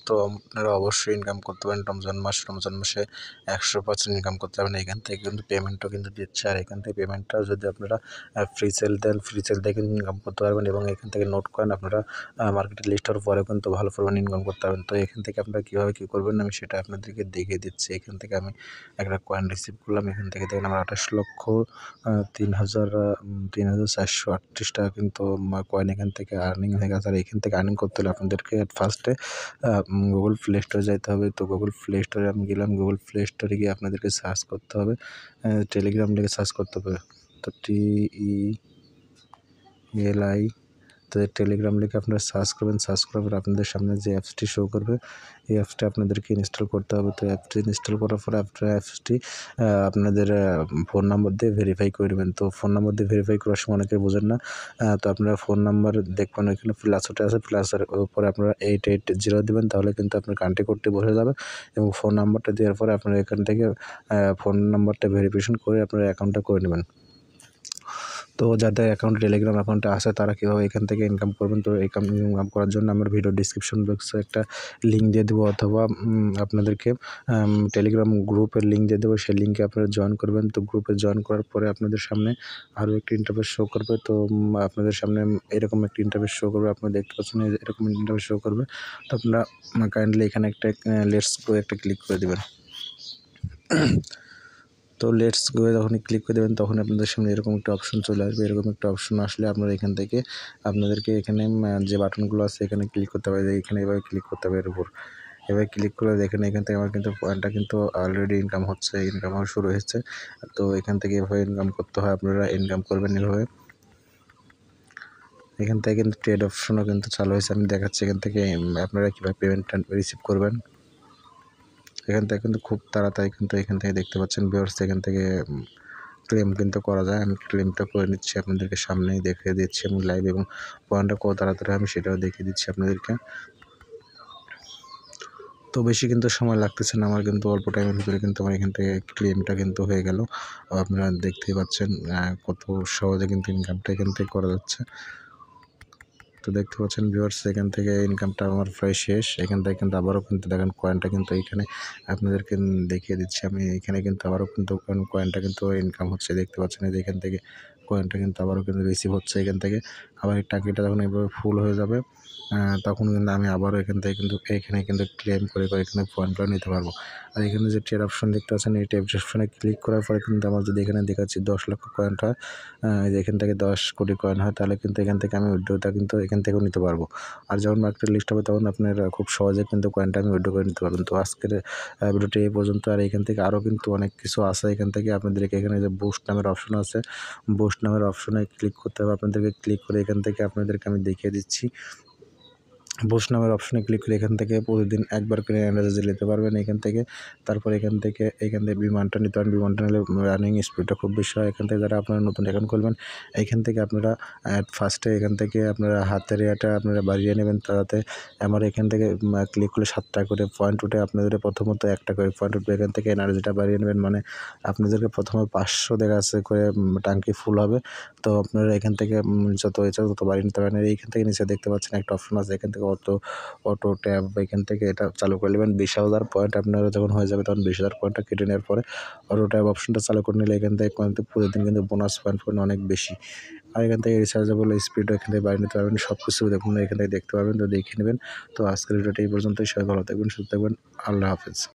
তো আপনারা অবশ্যই ইনকাম করতে পারেন রমজান মাসে 100% ইনকাম করতে পারবেন। এখান থেকে কিন্তু পেমেন্টও কিন্তু দিচ্ছে, আর এখান থেকে পেমেন্টটাও যদি আপনারা ফ্রি সেল দেন, ফ্রি সেল থেকে ইনকাম করতে পারবেন এবং এখান থেকে নোট কয়েন আপনারা মার্কেটে লিস্ট হওয়ার পরে কিন্তু ভালো পরিমাণে ইনকাম করতে পারবেন। তো এখান থেকে আপনারা কীভাবে কী করবেন আমি সেটা আপনাদেরকে দেখিয়ে দিচ্ছি। এখান থেকে আমি একটা কয়েন রিসিভ করলাম, এখান থেকে দেখেন আমার 28,03,438 টাকা কিন্তু কয়েন এখান থেকে আর্নিং হয়ে গেছে। আর এখান থেকে আর্নিং করতে হলে আপনাদেরকে ফার্স্টে গুগল প্লে স্টোরে যাইতে হবে। তো গুগল প্লে স্টোরে আমি গেলাম, গুগল প্লে স্টোরে গিয়ে আপনাদেরকে সার্চ করতে হবে, টেলিগ্রাম লিখে সার্চ করতে হবে। তো TELI, তো টেলিগ্রাম লিখে আপনারা সার্চ করবেন। সার্চ করার পর আপনাদের সামনে যে অ্যাপসটি শো করবে এই অ্যাপসটা আপনাদেরকে ইনস্টল করতে হবে। তো অ্যাপটি ইনস্টল করার পরে আপনারা অ্যাপসটি আপনাদের ফোন নাম্বার দিয়ে ভেরিফাই করে নেবেন। তো ফোন নাম্বার দিয়ে ভেরিফাই করার সময় অনেকে বোঝেন না, তো আপনারা ফোন নাম্বার দেখবেন ওইখানে প্লাস ওটা আছে, প্লাসের উপরে আপনারা 880 দেবেন, তাহলে কিন্তু আপনার কান্ট্রি কোডটি বসে যাবে এবং ফোন নাম্বারটা দেওয়ার পরে আপনারা এখান থেকে ফোন নাম্বারটা ভেরিফিকেশন করে আপনারা অ্যাকাউন্টটা করে নেবেন। তো যাদের অ্যাকাউন্ট টেলিগ্রাম অ্যাকাউন্টে আছে তারা কীভাবে এখান থেকে ইনকাম করবেন, তো ইনকাম করার জন্য আমার ভিডিও ডিসক্রিপশন বক্সে একটা লিঙ্ক দিয়ে দেবো, অথবা আপনাদেরকে টেলিগ্রাম গ্রুপের লিঙ্ক দিয়ে দেবো, সেই লিঙ্কে আপনারা জয়েন করবেন। তো গ্রুপে জয়েন করার পরে আপনাদের সামনে আরও একটি ইন্টারফেস শো করবে। তো আপনাদের সামনে এরকম একটি ইন্টারফেস শো করবে, আপনারা দেখতে পাচ্ছেন এরকম ইন্টারফেস শো করবে। তো আপনারা কাইন্ডলি এখানে একটা লেটস গো একটা ক্লিক করে দেবেন। তো লেটস গো যখনই ক্লিক করে দেবেন তখন আপনাদের সামনে এরকম একটা অপশন চলে আসবে। এরকম একটা অপশন আসলে আপনারা এখান থেকে আপনাদেরকে এখানে যে বাটনগুলো আছে এখানে ক্লিক করতে হবে, এখানে এভাবে ক্লিক করতে হবে, এর উপর এভাবে ক্লিক করে দেখেন এখান থেকে আমার কিন্তু পয়েন্টটা কিন্তু অলরেডি ইনকাম হচ্ছে, ইনকাম হওয়া শুরু হয়েছে। তো এখান থেকে এভাবে ইনকাম করতে হয়, আপনারা ইনকাম করবেন এভাবে। এখান থেকে কিন্তু ট্রেড অপশনও কিন্তু চালু হয়েছে, আমি দেখাচ্ছি এখান থেকে আপনারা কীভাবে পেমেন্টটা রিসিভ করবেন। এখান থেকে কিন্তু খুব তাড়াতাড়ি কিন্তু এখান থেকে দেখতে পাচ্ছেন ভিউয়ার্স, এখান থেকে ক্লেম কিন্তু করা যায়। আমি ক্লেমটা করে নিচ্ছি, আপনাদেরকে সামনেই দেখিয়ে দিচ্ছি আমি লাইভ, এবং পয়েন্টটা কত তাড়াতাড়ি আমি সেটাও দেখিয়ে দিচ্ছি আপনাদেরকে। তো বেশি কিন্তু সময় লাগতেছে না, আমার কিন্তু অল্প টাইমের ভিতরে কিন্তু আমার এখান থেকে ক্লেমটা কিন্তু হয়ে গেল। আপনারা দেখতেই পাচ্ছেন কত সহজে কিন্তু ইনকামটা এখান থেকে করা যাচ্ছে। তো দেখতে পাচ্ছেন ভিউয়ার্স, এখান থেকে ইনকামটা আমার প্রায় শেষ। এখান থেকে কিন্তু আবারও কিন্তু দেখেন কয়েনটা কিন্তু এইখানে আপনাদেরকে দেখিয়ে দিচ্ছি আমি, এখানে কিন্তু আবারও কিন্তু কয়েনটা কিন্তু ইনকাম হচ্ছে, দেখতে পাচ্ছেন এই যে এখান থেকে কয়েনটা কিন্তু আবারও কিন্তু রিসিভ হচ্ছে। এখান থেকে আবার এই টাকাটা যখন এভাবে ফুল হয়ে যাবে তখন কিন্তু আমি আবারও এখান থেকে কিন্তু এখানে কিন্তু ক্লেম করে এখানে পয়েন্টগুলো নিতে পারবো। আর এখানে যে ট্রেড অপশন দেখতে পাচ্ছেন, এই ট্রেড অপশনে ক্লিক করার পরে কিন্তু আমার যদি এখানে দেখাচ্ছি 10 লক্ষ কয়েনটা এখান থেকে 10 কোটি কয়েন হয়, তাহলে কিন্তু এখান থেকে আমি উইথড্রটা কিন্তু এখান থেকেও নিতে পারবো। আর যখন মার্কেট লিস্ট হবে তখন আপনারা খুব সহজে কিন্তু কয়েনটা আমি উইথড্র করে নিতে পারবেন। তো আজকের ভিডিওটি এই পর্যন্ত। আর এখান থেকে আরও কিন্তু অনেক কিছু আছে, এখান থেকে আপনাদেরকে এখানে যে বুস্ট নামের অপশন আছে, বুস্ট নামের অপশনে ক্লিক করতে হবে আপনাদেরকে। ক্লিক করে এখান থেকে আপনাদেরকে আমি দেখিয়ে দিচ্ছি। বুস্ট নামের অপশনে ক্লিক করে এখান থেকে প্রতিদিন একবার করে এনার্জি নিতে পারবেন এখান থেকে। তারপর এখান থেকে বিমানটা নিতে পারেন, বিমানটা নিলে রানিং স্পিডটা খুব বেশি হয়। এখান থেকে যারা আপনারা নতুন অ্যাকাউন্ট খুলবেন এইখান থেকে আপনারা ফার্স্টে এখান থেকে আপনারা হাতের ইয়েটা আপনারা বাড়িয়ে নেবেন, তাতে আমার এখান থেকে ক্লিক করলে 7 টাকা করে পয়েন্ট উঠে, আপনাদের প্রথমত 1 টাকা করে পয়েন্ট উঠবে। এখান থেকে এনার্জিটা বাড়িয়ে নেবেন, মানে আপনাদেরকে প্রথমে 500 দেখা আছে করে ট্যাঙ্কি ফুল হবে। তো আপনারা এখান থেকে যত ইচ্ছা তত বাড়িয়ে নিতে পারেন। এইখান থেকে নিচে দেখতে পাচ্ছেন একটা অপশন আছে, এখান থেকে অটো ট্যাব, এখান থেকে এটা চালু করে নেবেন। 20,000 পয়েন্ট আপনারা যখন হয়ে যাবে তখন 20,000 পয়েন্টটা কেটে নেওয়ার পরে অটো ট্যাব অপশনটা চালু করে নিলে এখান থেকে কিন্তু প্রতিদিন কিন্তু বোনাস পয়েন্ট অনেক বেশি। আর এখান থেকে রিচার্জেবল স্পিডও এখান থেকে বাড়িয়ে নিতে পারবেন, সব কিছু দেখুন এখান থেকে দেখতে পারবেন, তো দেখে নেবেন। তো আজকের ভিডিওটা এই পর্যন্তই। সবাই ভালো থাকবেন, সুস্থ থাকবেন, আল্লাহ হাফেজ।